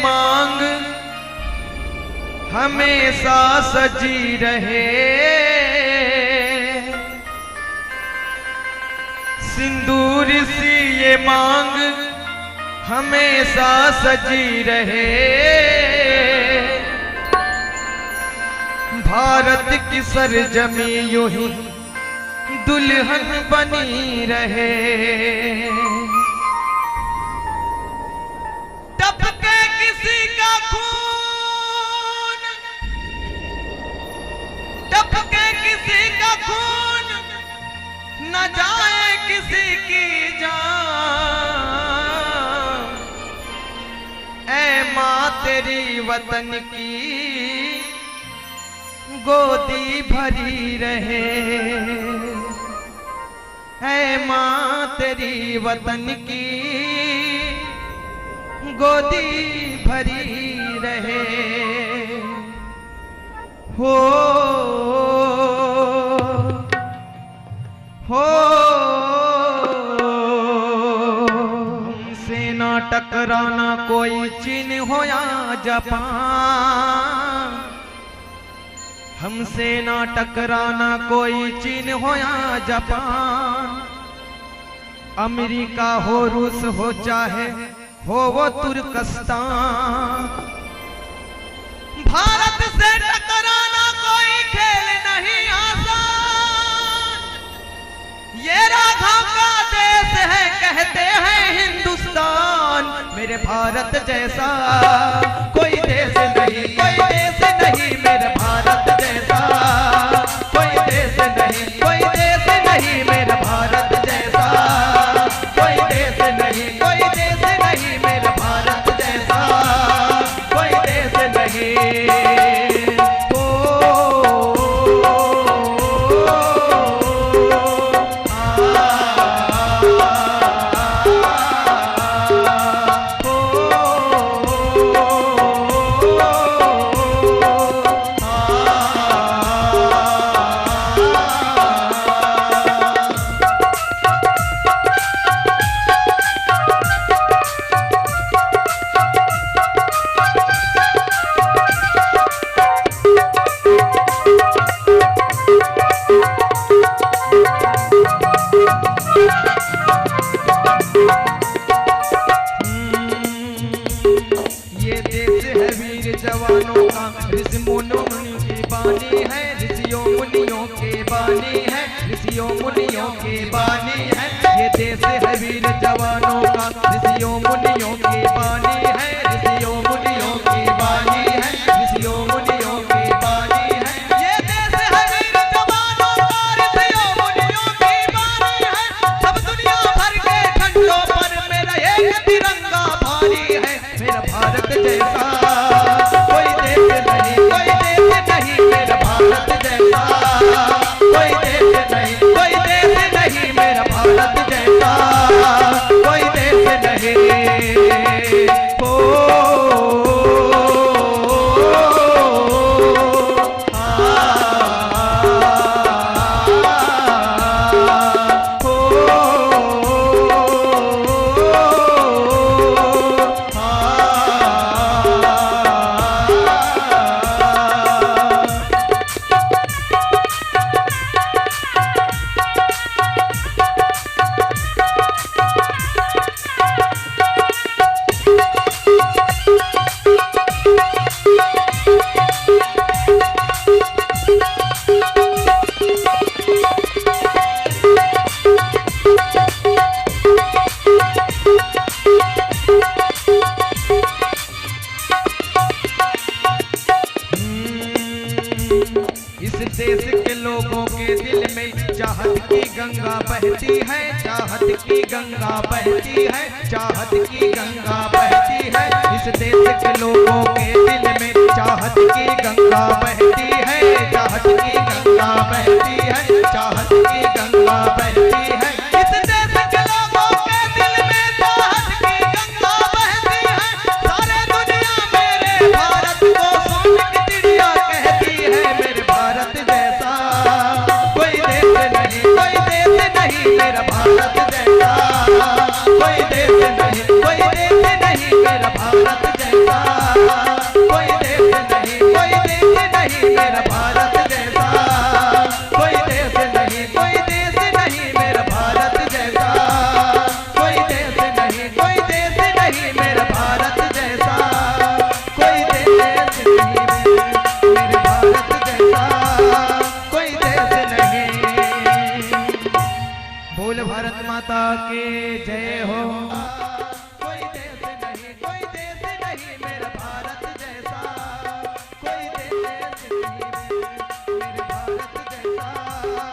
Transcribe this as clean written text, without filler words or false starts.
मांग हमेशा सजी रहे, सिंदूर सी ये मांग हमेशा सजी रहे, भारत की सरजमी यूं ही दुल्हन बनी रहे। टपके किसी का खून, टपके किसी का खून, न जाए किसी की जान। ऐ माँ तेरी वतन की गोदी भरी रहे, ऐ माँ तेरी वतन की गोदी भरी रहे। हो हमसे ना टकराना कोई चीन हो या जापान, हमसे ना टकराना कोई चीन हो या जापान। अमेरिका हो रूस हो चाहे हो वो तुर्कस्तान, भारत से टकराना कोई खेल नहीं आसान। ये राघव का देश है कहते हैं हिंदुस्तान, मेरे भारत जैसा कोई देश नहीं, कोई देश नहीं मेरे भारत जैसा, कोई देश नहीं, कोई देश नहीं मेरे भारत जैसा, कोई देश नहीं, कोई देश नहीं मेरे भारत जैसा, कोई देश नहीं। जवानों का ऋषि मुनियों की बानी है, ऋषियों मुनियों के बानी है, ऋषियों मुनियों के बानी है। ये देश है वीर जवानों का, ऋषियों मुनियों की बानी है, ऋषियों मुनियों की बानी है, ऋषियों मुनियों की बानी है। ये देश है वीर जवानों का, ऋषियों मुनियों की बानी है। सब दुनिया भर के खंडों पर मेरा एक तिरंगा भारी है, मेरा भारत जैसा कोई देश नहीं, कोई देश नहीं मेरा भारत जैसा, कोई देश नहीं, कोई देश नहीं मेरा भारत जैसा, कोई देश नहीं। देश के लोगों के दिल में चाहत की गंगा बहती है, चाहत की गंगा बहती है, चाहत की गंगा बहती है। इस देश के लोगों के दिल में चाहत की गंगा बहती है, चाहत की गंगा बहती है, चाहत की गंगा बहती है। इस देश के लोगों के दिल में चाहत की गंगा बहती है। सारे दुनिया मेरे भारत को सोने की चिड़िया कहती है, मेरे भारत जैसा कोई देश नहीं, कोई देश नहीं मेरा भारत जैसा, कोई देश नहीं, कोई देश नहीं मेरा भारत जैसा। माता के जय हो।